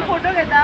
Photo घेता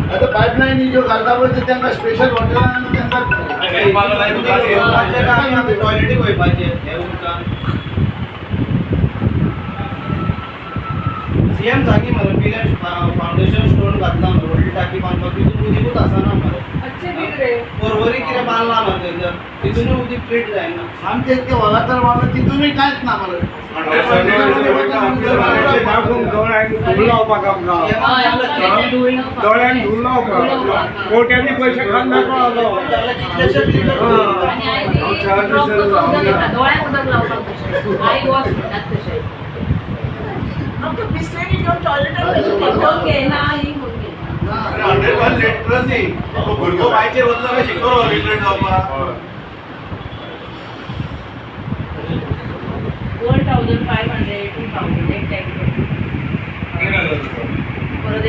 आता pipeline जो घालता पळय त्यांना स्पेशल हॉटेल टॉयलेट वयपाचे सीएम जागी मरे पिलर फाउंडेशन स्टोन घातला रोडली टाकी बांधपाक तितून उदीकूच आसना मरे अच्छे बीट रे परवरी कितें बांदला मरे तितून उदीक प्लेट जायना आमचे ते वगातर वाला तितूनय कांयच ना मरे दोळ्यांक धूल लावपाक कोट्यांनी पैसे खान दाखवलो भुरगो बायचेर वचलो काय शिकलो लिटरेट जावपाक 4,500 2,000 एक टॅक्स परत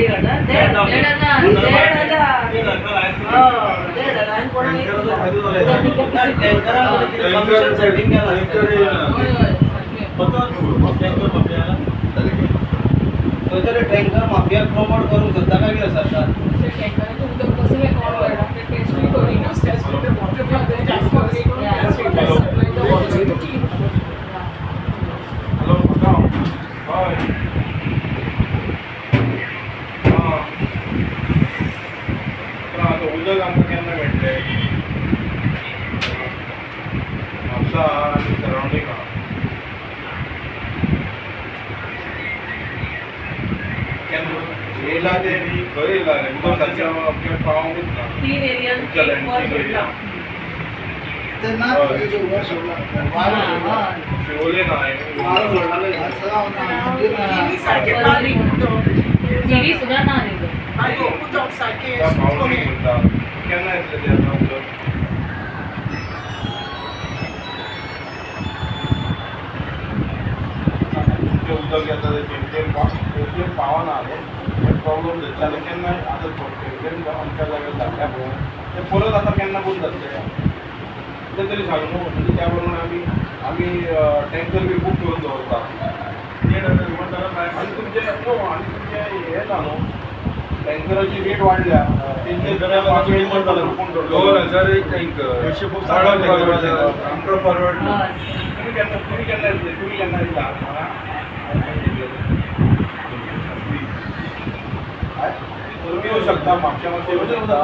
1,000 टँकर माफिया प्रमोट करूंक सोदता काय कितें सरकार उदक आमकां केन्ना मेळटलें म्हापसा आनी सरावंडींग आहा येयला ते खंय येयला रे म्हापसाच्या आमच्या पावंकूच ना 3 एरिया शिवोले टीव्ही सुद्धा ना रे केन्ना येतले ते आतां उदक उदक येता ते पावना रे प्रॉब्लम जाता केन्ना आतां आमच्या जाग्यार धाडल्या पळय ते परत आतां केन्ना बंद जातले ते तरी सांगू म्हणजे त्या प्रमाणे आमी टँकर बी बूक करून दवरता आनी तुमचे हे ना न्हू टँकराची रेट वाडल्या 2,000 एक टँकर आमकां परवडना तुम्ही केन्ना दिता तुम्ही येऊ शकता म्हापशा मातशें येऊ शकता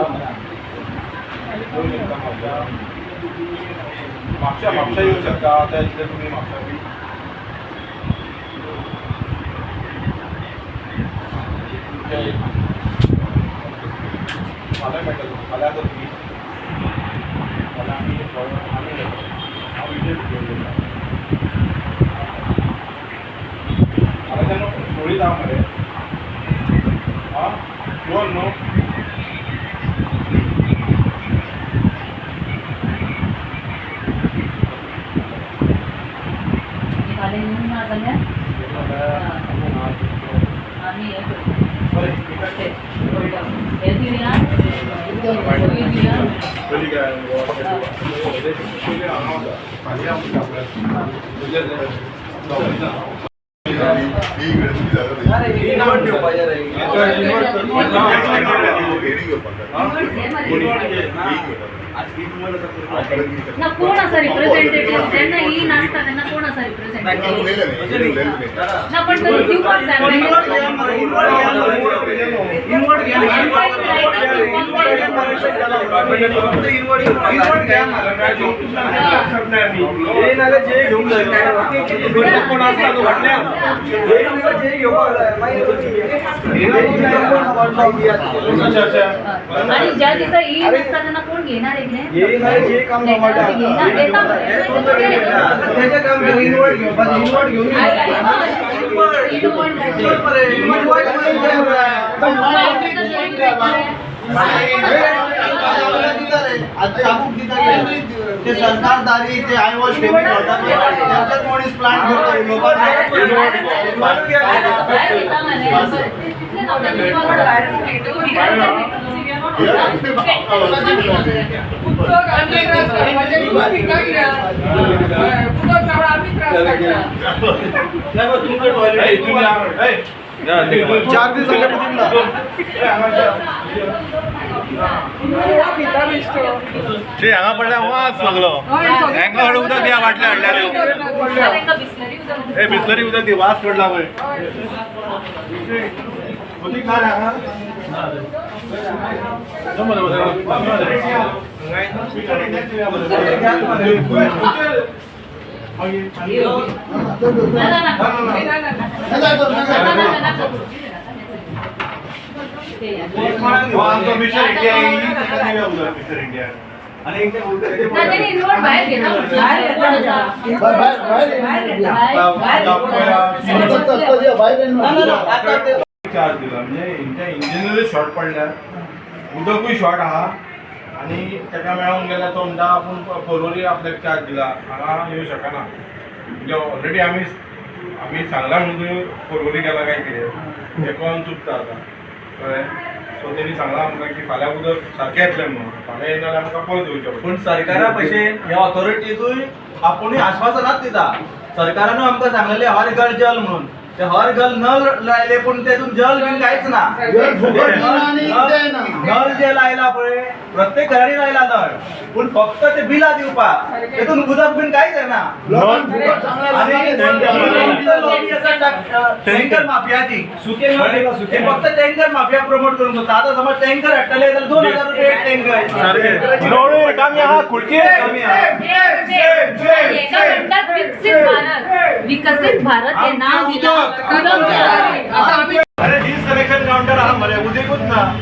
म्हापशा येऊ शकता आता इतले तुम्ही म्हापशा बी फाल्यां मेळटलो फाल्यां तर तुमी फाल्यां आमी आता त्यांना सोडीत आहा मरे हा शुअर नो ना कोण असा रिप्रेझेंटेटिव्ह त्यांना ही नसता त्यांना कोण असा रिप्रेझेंटेटिव्ह ना पण तो दिवपाक आणि ज्या दिवसा ही नसता त्यांना कोण घेणार आहे ते सरकारदारी ते आय वॉज टेकिंग त्यांच्यात कोणीच प्लांट चार दिवस हांगा पडल्या वास सगळो हांगा उदक द्या वाटल्या हाडल्या बिस्लरी उदक दी वास पडला पळय उदीक ना हांगा मिस्टर इंडिया चार्ज दिला म्हणजे इंजिनूय शॉर्ट पडल्या उदकूय शॉर्ट आहा आणि ताका मेळून गेल्या तो म्हणटा आपूण फोरवरी आपल्याक चार्ज दिला हांगा येवं शकना म्हणजे ऑलरेडी आमी सांगला म्हणून फोरवरी गेला काय कितें हें कळून चुकता आतां कळ्ळें सो तेणी सांगला आमकां की फाल्यां उदक सारकें येतलें म्हणून फाल्यां येना जाल्यार आमकां परत येवचें पडटलें पण सरकारा भशेन ह्या ऑथॉरिटीजूय आपुणूय आश्वासनात दिता सरकारानूय आमकां सांगलेलें हर घर जल म्हणून ते हर घर नल लायले पण तेतून जल बीन कांयच ना नल जे लायला पळय प्रत्येक घरांनी लायला नळ पूण फक्त ते बिलां दिवपाक तेतून उदक बीन कांयच येना टँकर माफियाची सुके फक्त टँकर माफिया प्रमोट करून सोदता आतां समज टँकर हाडटले जाल्यार 2000 रुपया एक टँकर रिकामी आहा खुर्ची विकसित भारत हे नाव दिलं अरे डिस्कनेक्शन काउंटर आहा मरे उदकूच ना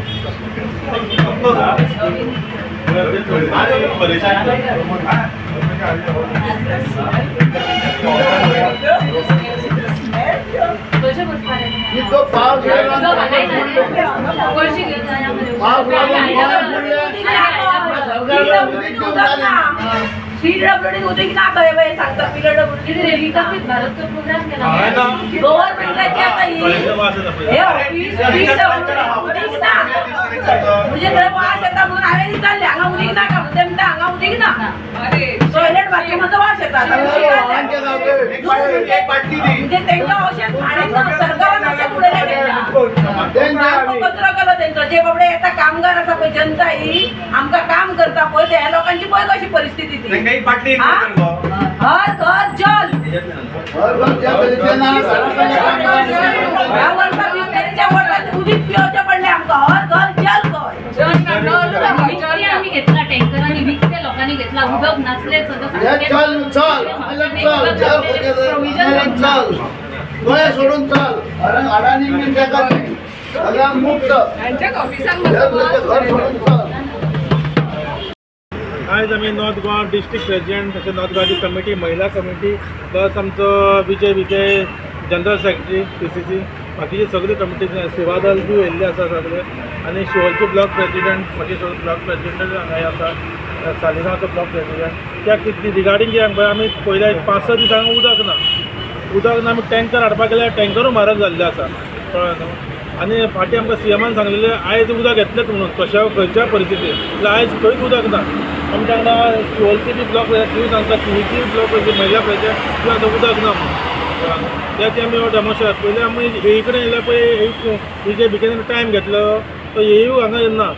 पीडब्ल्यूडी होते की ना काय सांगता पीडब्ल्यूडी विकसित भारतचा प्रोग्राम केला गव्हर्नमेंटची आता हे ऑफिस म्हणजे जर वास येता म्हणून हांवें चालले हांगा उदीक नाका म्हणते म्हणटा हांगा उदीक ना टॉयलेट बाथरूमाचो वास येता म्हणजे तेंका अशें भाडें सरकारान अशें उडयलें कचरो केलो तेंचो जे बाबडे येता कामगार आसा पळय जनता ही आमकां काम करता पळय त्या लोकांची पळय कशी परिस्थिती ती हर घर जल ह्या वर्सा बिस्लरीच्या वॉटरांत उदीक पिवचें पडलें आमकां हर घर जल आम्ही घेतला टँकर आणि विकते लोकांनी घेतला उदक नसले सोडून चल अडाणी मुक्त आयज आमी नॉर्थ गोवा डिस्ट्रिक्ट प्रेजिडेंट तशें नॉर्थ गोवाची कमिटी महिला कमिटी प्लस आमचो विजय जनरल सेक्रेटरी PCC बाकीचे सगळे कमिटी सेवादल बी येयल्ले आसा सगळे आनी शिवोलचे ब्लॉक प्रेजिडेंट मागीर ब्लॉक प्रेजिडेंट हांगा आसा सालिगांवचो ब्लॉक प्रेजिडेंट त्या रिगार्डींग कितें आमी पयल्या 5-6 दिसांक उदक ना आमी टँकर हाडपाक गेल्यार टँकरूय म्हारग जाल्ले आसा कळ्ळें न्हू आनी फाटीं आमकां CMान सांगलेलें आयज उदक येतलेंच म्हणून खंयच्या परिस्थितीन म्हटल्यार आयज खंयच उदक ना आमच्या वांगडा शिवोलची बी ब्लॉक ती सांगता TVची ब्लॉक महिला प्रेजिडेंट आतां उदक ना म्हणून त्याची आमी डेमॉन्स्ट्रेट पयलीं आमी हे कडेन येयल्या पळय विजय बिकेन टायम घेतलो तो येयू हांगा येना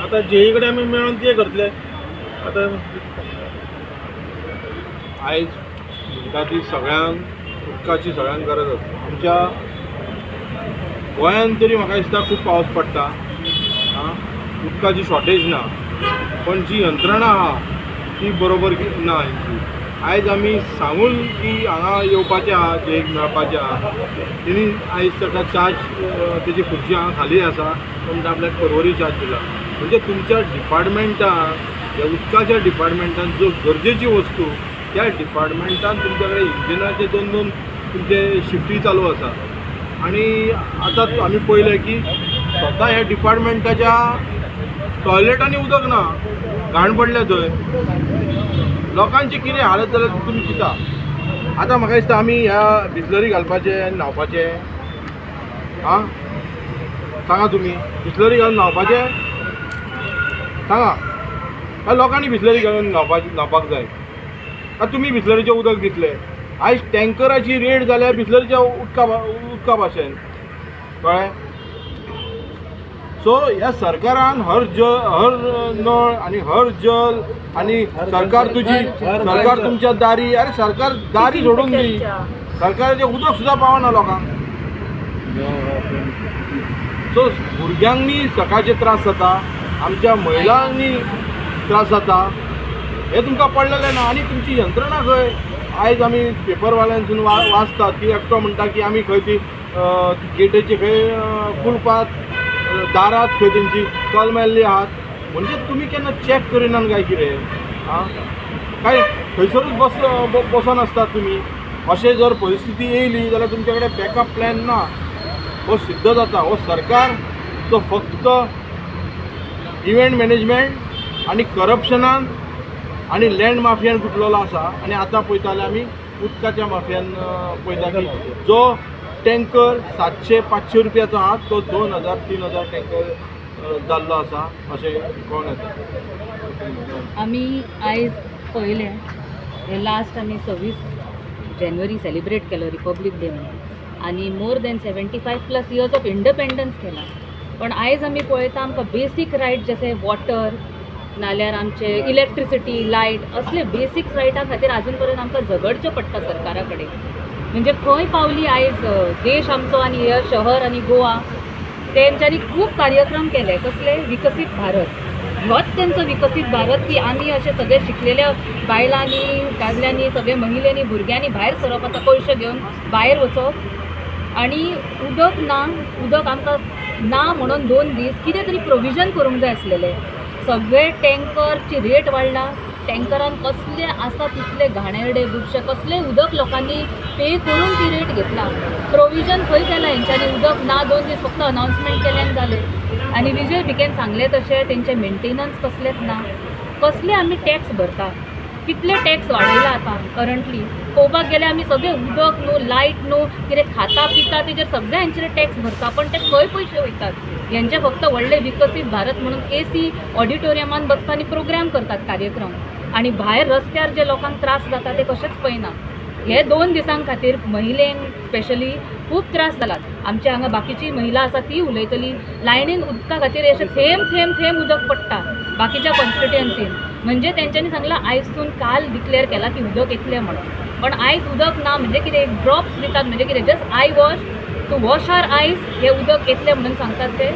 आतां JE कडेन आमी मेळोन ते करतले आतां आयज म्हणटा ती सगळ्यांक उदकाची सगळ्यांक गरज आसा आमच्या गोंयांत तरी म्हाका दिसता खूब पावस पडटा उदकाची शॉर्टेज ना पण जी यंत्रणा आहा ती बरोबर ना हांची आयज आमी सांगून की हांगा येवपाचें आहा JEक मेळपाचें आहा तेणी आयज ताका चार्ज तेजी खुर्ची हांगा खाली आसा पण आपल्याक परवरी चार्ज दिला म्हणजे तुमच्या डिपार्टमेंटान ह्या उदकाच्या डिपार्टमेंटान ज्यो गरजेची वस्तू त्या डिपार्टमेंटान तुमच्या कडेन इंजिनाचे 2-2 तुमचे शिफ्टी चालू आसा आणि आतां आमी पळयलें की स्वता ह्या डिपार्टमेंटाच्या टॉयलेटांनी उदक ना घाण पडल्या थंय लोकांची कितें हालत जाल्यार तुमी चिंता आतां म्हाका दिसता आमी ह्या बिसलरी घालपाचें आनी न्हांवपाचें सांगा तुमी बिसलरी घालून न्हांवपाचें सांगा लोकांनी बिसलरी घालून न्हांवपाक जाय काय तुमी बिसलरीचें उदक दितले आयज टँकराची रेट जाल्यार बिसलरीच्या उदका भाशेन कळ्ळें सो ह्या सरकारान हर नळ आनी हर जल आनी सरकार तुमच्या दारी अरे सरकार दारी सोडून दी सरकाराचें उदक सुद्दां पावना लोकांक सो भुरग्यांनी सकाळचे त्रास जाता आमच्या महिलांनी त्रास जाता हे तुमकां पडलेलें ना आनी तुमची यंत्रणा खंय आयज आमी पेपरवाल्यांसून वाचतात की एकटो म्हणटा की आमी खंय ती गेटीची खंय कुलपात दारात खंय तेंची कल मेल्ली आहात म्हणजे तुमी केन्ना चॅक करिनात काय कितें काय खंयसरूच बसून आसतात तुमी अशें जर परिस्थिती येयली जाल्यार तुमचे कडेन बॅकअप प्लॅन ना हो सिद्ध जाता हो सरकार तो फक्त इव्हेंट मॅनेजमेंट आनी करप्शनान आनी लँड माफियान गुंतलेलो आसा आनी आतां पळयता जाल्यार आमी उदकाच्या माफियान पळयता की जो टँकर 700-500 रुपयाचो आहा तो 2000-3000 टँकर जाल्लो आसा अशें कळून येता आमी आयज पळयलें हे लास्ट आमी 26 जानेवारी सेलिब्रेट केलो रिपब्लीक डे म्हणून आनी more than 75+ years of independence केला पण आयज आमी पळयता आमकां बेसीक रायट जशे वॉटर नाल्यार आमचे इलेक्ट्रिसिटी लायट असले बेसीक रायटा खातीर आजून पर्यंत आमकां झगडचें पडटा सरकारा कडेन म्हणजे खंय पावली आयज देश आमचो आनी हे शहर आनी गोवा तेंच्यांनी खूब कार्यक्रम केले कसले विकसीत भारत होच तेंचो विकसीत भारत की आमी अशे सगळे शिकलेल्या बायलांनी दादल्यांनी सगळे महिलेनी भुरग्यांनी भायर सरप आतां पयशे घेवन भायर वचप आनी उदक आमकां ना म्हणून 2 दीस कितें तरी प्रोविजन करूंक जाय आसलेलें सगळे टँकरची रेट वाडला टँकरान कसले आसा तितले घाणेरडे बुरशे कसले उदक लोकांनी पे करून ती रेट घेतला प्रोविजन खंय केला हेंच्यांनी उदक ना 2 दीस फक्त अनाउन्समेंट केल्यान जालें आनी विजय बिकेन सांगले तशें तेंचे मेंटेनन्स कसलेच ना कसले आमी टॅक्स भरता कितले टॅक्स वाडयला आतां करंटली पळोवपाक गेल्यार आमी सगळे उदक न्हू लायट न्हू कितें खाता पिता तेजेर सगळे हांचेर टॅक्स भरता पण ते खंय पयशे वयतात हेंचे फक्त व्हडले विकसीत भारत म्हणून AC ऑडिटोरियमान बसतानी प्रोग्राम करतात कार्यक्रम आनी भायर रस्त्यार जे लोकांक त्रास जाता ते कशेंच पळयना हे 2 दिसां खातीर महिलेंक स्पेशली खूब त्रास जालात आमच्या हांगा बाकीची महिला आसा ती उलयतली लायनीन उदका खातीर अशें थेंब उदक पडटा बाकीच्या कॉन्स्टिट्युएन्सीन म्हणजे तेंच्यांनी सांगलां आयजसून काल डिक्लेअर केला की उदक येतलें म्हणून पण आयज उदक ना म्हणजे कितें एक ड्रॉप्स दितात म्हणजे कितें just I wash to wash our eyes हे उदक येतलें म्हणून सांगतात ते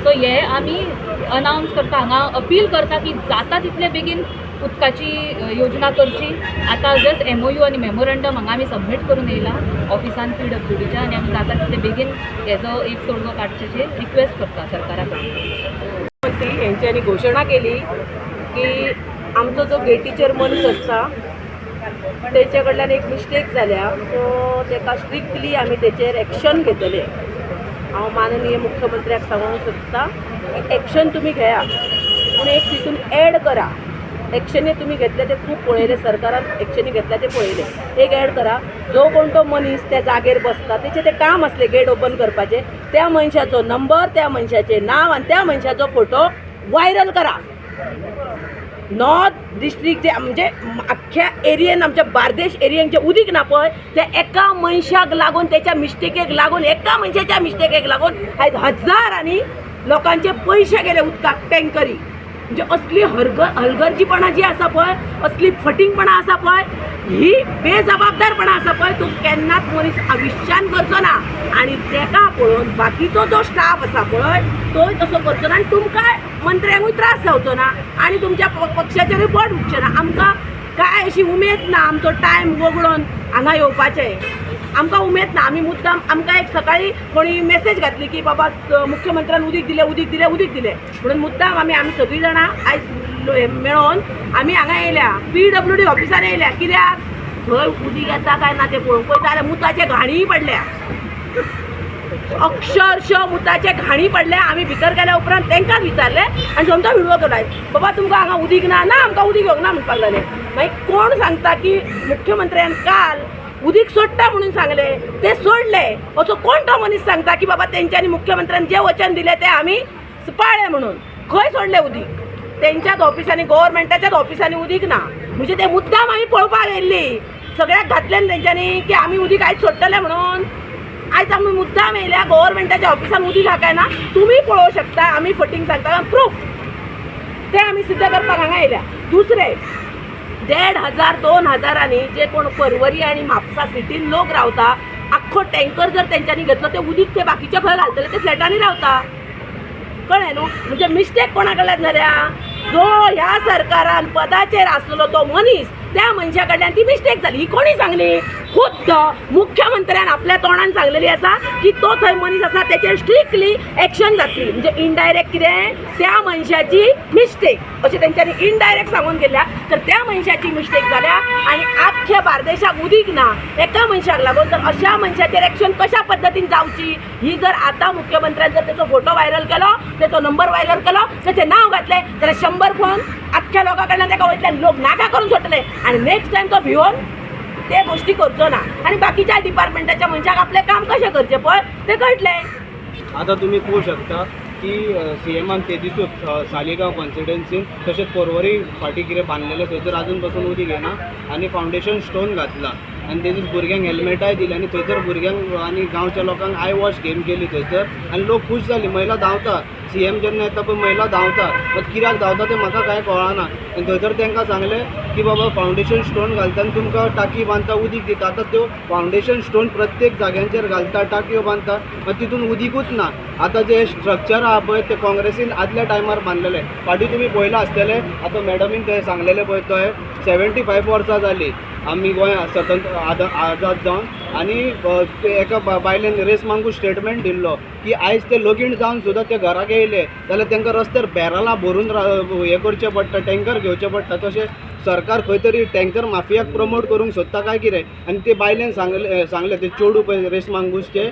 सो हे आमी अनावन्स करता हांगा अपील करता की जाता तितले बेगीन उदकाची योजना करची आतां जस्ट MOU आनी मेमोरंडम हांगा आमी सबमीट करून येयला ऑफिसान PWDच्या आनी आमी जाता तितले बेगीन हेजो एक तोडगो काडचेची रिक्वेस्ट करता सरकारा कडेन हेंच्यांनी घोशणा केली की आमचो जो गेटीचेर मनीस आसता तेचे कडल्यान एक मिस्टेक जाल्या, सो तेका स्ट्रिक्टली आमी तेचेर एक्शन घेतले. हांव माननीय मुख्यमंत्र्याक सांगूंक सोदता की एक्शन तुमी घेया, पूण एक तितून ॲड करा. एक्शनी तुमी घेतले ते खूब पळयले, सरकारान एक्शनी घेतल्या ते पळयले. एक ॲड करा, जो कोण तो मनीस त्या जागेर बसता तेचे ते काम असले गेट ओपन करपाचे, त्या मनशाचो नंबर, त्या मनशाचें नांव आनी त्या मनशाचो फोटो व्हायरल करा. नॉर्थ डिस्ट्रिक्ट जे म्हणजे अख्ख्या एरियेन आमच्या बार्देश एरियेन जे उदीक ना पळय, त्या एका मनशाक लागून, त्याच्या मिस्टेकेक लागून, एका मनशाच्या मिस्टेकेक लागून आयज हजारांनी लोकांचे पयशे गेले उदकाक टँकरी. म्हणजे असली हलगर्जीपणा जी आसा पळय, असली फटिंगपणा आसा पळय, ही बेजबाबदारपणा आसा पळय, तो केन्नाच मनीस आयुश्यान करचो ना. आणि तेका पळोवन बाकीचो जो स्टाफ आसा पळय तोय तसो करचो ना, आनी तुमकां मंत्र्यांकूय त्रास जावचो ना आनी तुमच्या पक्षाचे रिपोर्ट उठचे ना. आमकां काय अशी उमेद ना आमचो टायम वगडोन हांगा येवपाचें. आमकां उमेद ना. आमी मुद्दाम, आमकां एक सकाळी कोणी मेसेज घातली की बाबा मुख्यमंत्र्यान उदीक दिले म्हणून मुद्दाम आमी सगळीं जाणां आयज मेळोन आमी हांगा येयल्या, PWD ऑफिसान येयल्या. कित्याक थंय उदीक येता काय ना तें पळोवंक वयता जाल्यार मुताचे घाणीय पडल्या, अक्षरशः मुताचे घाणी पडले. आमी भितर गेल्या उपरांत तांकां विचारलें आनी सोमतो व्हिडिओ केलो, बाबा तुमकां हांगा उदीक ना? ना आमकां उदीक येवंक ना म्हणपाक लागलें. मागीर कोण सांगता की मुख्यमंत्र्यान काल उदीक सोडटा म्हणून सांगले, ते सोडले असो कोण तो मनीस सांगता की बाबा तेंच्यांनी मुख्यमंत्र्यान जे वचन दिले ते आमी पाळ्ळे म्हणून? खंय सोडले उदीक? तेंच्याच ऑफिसांनी, गव्हर्मेंटाच्याच ऑफिसांनी उदीक ना. म्हणजे ते मुद्दाम आमी पळोवपाक येयल्ली, सगळ्याक घातलें तेंच्यांनी की आमी उदीक आयज सोडटले म्हणून. आयज आमी मुद्दाम येयल्या गव्हर्मेंटाच्या ऑफिसान उदीक हा काय ना तुमी पळोवंक शकता. आमी फटींग सांगता प्रूफ ते आमी सिद्ध करपाक हांगा येयल्या. दुसरे 1,500-2,000 जे कोण परवरी आणि म्हापसा सिटीन लोक रावता, आख्खो टँकर जर तेंच्यांनी घेतलो ते उदीक ते बाकीचे खंय घालतले? ते फ्लॅटांनी रावता. कळ्ळें न्हू? म्हणजे मिस्टेक कोणा कडल्यान जाल्या? जो ह्या सरकारान पदाचेर आसलो तो मनीस, त्या मनशा कडल्यान ती मिस्टेक जाली. ही कोणी सांगली? खुद्द मुख्यमंत्र्यान आपल्या तोंडान सांगलेली आसा की तो थंय मनीस आसा तेचेर स्ट्रिक्टली एक्शन जातली. म्हणजे इनडायरेक्ट कितें? त्या मनशाची मिस्टेक अशें तेंच्यांनी इनडायरेक्ट सांगून गेल्या. तर त्या मनशाची मिस्टेक जाल्या आनी आख्ख्या बार्देशाक उदीक ना एका मनशाक लागून. तर अशा मनशाचेर एक्शन कशा पद्दतीन जावची ही जर आतां मुख्यमंत्र्यान जर तेचो फोटो व्हायरल केलो, तेचो नंबर व्हायरल केलो, तेचें नांव घातलें, जाल्यार 100 फोन आख्ख्या लोकां कडल्यान तेका वयतले, लोक नाका करून सोडटले. आनी नेक्स्ट टायम तो भिवून ते गोष्टी करचो ना आणि बाकीच्या डिपार्टमेंटाच्या मनशाक आपले काम कशें करचें पळय ते कळटलें. आता तुम्ही पळोवंक शकता की CMान ते दिसूच सालिगांव कॉन्स्टिट्युएन्सीन तशेंच परवरी फाटी कितें बांदलेलें थंयसर आजून पासून उदीक येना आनी फावंडेशन स्टोन घातला आनी तेतूंत भुरग्यांक हेल्मेटाय दिली आनी थंयसर भुरग्यांक आनी गांवच्या लोकांक आय वॉश गेम केली थंयसर आनी लोक खूश जाली. महिला धांवता, CM जेन्ना येता पळय महिला धांवता, बट कित्याक धांवता तें म्हाका कांय कळना. आनी थंयसर तांकां सांगलें की बाबा फावंडेशन स्टोन घालता आनी तुमकां टाकी बांदता, उदीक दिता. आतां त्यो फावंडेशन स्टोन प्रत्येक जाग्यांचेर घालता, टाकयो बांदता, मागीर तितून उदीकूच ना. आतां जे स्ट्रक्चर आहा पळय ते काँग्रेसीन आदल्या टायमार बांदलेले. फाटीं तुमी पळयलां आसतलें, आतां मॅडमीन थंय सांगलेलें पळय थंय 75 वर्सां जालीं आमी गोंय स्वतंत्र आजाद जावन. आनी एका बायलेन रेस मागून स्टेटमेंट दिल्लो की आयज ते लगीण जावन सुद्दां ते घराक येयले जाल्यार तांकां रस्त्यार बॅरलां भरून हें करचें पडटा, टँकर घेवचें पडटा. तशें सरकार खंय तरी टँकर माफियाक प्रमोट करूंक सोदता काय कितें? आनी ते बायलेन सांगलें ते चेडू पळय रेस मांगूसचे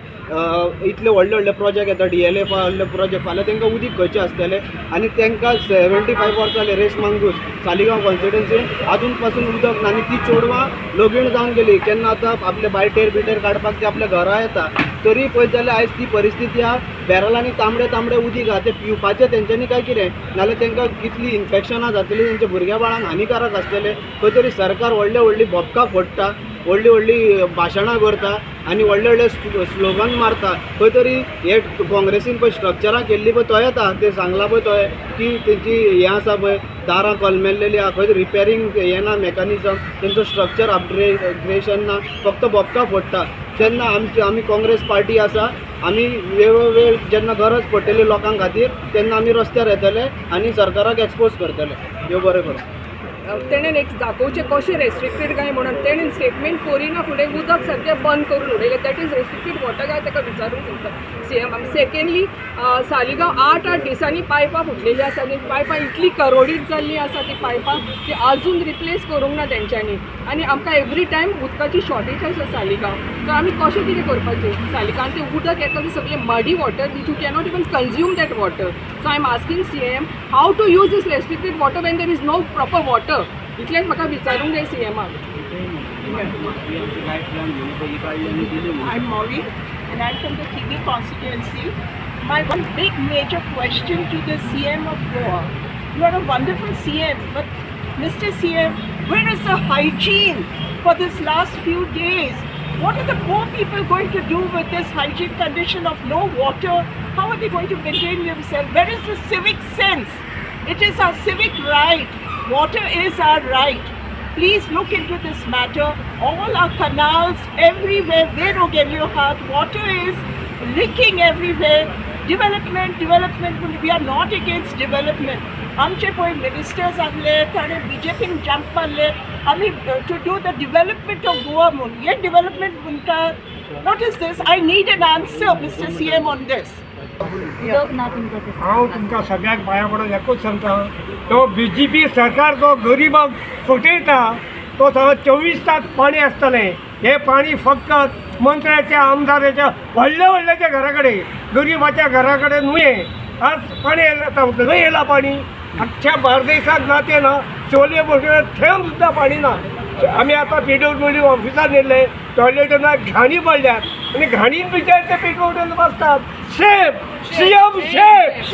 इतले व्हडले व्हडले प्रोजेक्ट येता, DLF व्हडले प्रोजेक्ट, फाल्यां तांकां उदीक खंयचें आसतलें. आनी तांकां 75 वर्सां जाले रेस मांगूस सालिगांव कॉन्स्टिट्युएन्सीन आजून पासून उदक ना. आनी ती चेडवां लगीण जावन गेली, केन्ना आतां आपले बायटेर बिटेर काडपाक ते आपल्या घरा येता. तरी पळयत जाल्यार आयज ती परिस्थिती आहा. बॅरलांनी तांबडे उदीक आहा, ते पिवपाचें तेंच्यांनी काय कितें? नाल्यार तांकां कितली इन्फेक्शनां जातलीं, तेंच्या भुरग्या बाळांक हानिकारक आसतलें. खंय तरी सरकार व्हडली बोबकां फोडटा, व्हडली भाशणां करता आनी व्हडले स्लोगन मारता. खंय तरी हे काँग्रेसीन पळय स्ट्रक्चरां केल्ली पळय तो येता, ते सांगला पळय तो की तेंची हें आसा पळय दारां कलमेल्लेलीं आहा, खंय रिपेरींग हें ना मेकॅनिझम, तेंचो स्ट्रक्चर अपग्रेडेशन ना, फक्त बोबकां फोडटा. जेन्ना आमी काँग्रेस पार्टी आसा, आमी वेळोवेळ जेन्ना गरज पडटली लोकां खातीर तेन्ना आमी रस्त्यार येतले आनी सरकाराक एक्सपोज करतले. देव बरें करूं. तेणेन एक दाखोवचें कशें रेस्ट्रिक्टेड काय म्हणून तेणेन स्टेटमेंट करिना फुडें उदक सारकें बंद करून उडयलें. दॅट इज रेस्ट्रिक्टेड वॉटर काय ताका विचारूंक सोदता CM. सेकेंडली सालिगांव 8 दिसांनी पायपां फुटलेलीं आसा आनी पायपां इतली करोडीत जाल्लीं आसा ती पायपां ती आजून रिप्लेस करूंक ना तेंच्यांनी. आनी आमकां एवरी टायम उदकाची शॉर्टेज आसा सालिगांव. तर आमी कशें कितें करपाचें सालिगांव तें उदक येता तें सगळें muddy water which you cannot even consume that water. So I am asking CM how to use these restricted water when there is no proper water. इतलेंच म्हाका विचारूंक जाय CMाक. I'm Maureen and I'm from the Kibi constituency. My one big major question to the CM of Goa. You are a wonderful CM, but Mr. CM, where is the hygiene for this last few days? What are the poor people going to do with this hygiene condition of no water? How are they going to maintain themselves? Where is the civic sense? It is our civic right. Water is our right. Please look into this matter. All our canals, everywhere, water is leaking everywhere. Development, we are not against development. आमचे पळय ministers आहले ताणें BJPन jump मारले आमी to do the development of Goa म्हणून हे development म्हणटात. What is this? I need an answer mister CM on this. उदक ना तुमकां तें. हांव तुमकां सगळ्याक पांया पडून एकूच सांगता, तो BJP सरकार जो गरिबाक फटयता तो सगळो 24 तास पाणी आसतलें. हे पाणी फकत मंत्र्याच्या आमदाराच्या व्हडल्या घरा कडेन, गरिबाच्या घरा कडेन न्हय. आज पाणी येता खंय येयला पाणी? अख्ख्या बार्देशाक ना ते ना, चोले बोटे थेंब सुद्दां पाणी ना. आमी आतां PWD ऑफिसार नेल्ले टॉयलेटांना घाणी पडल्यात आनी घाणीन बिचार ते PWD बसतात. Safe CM safe.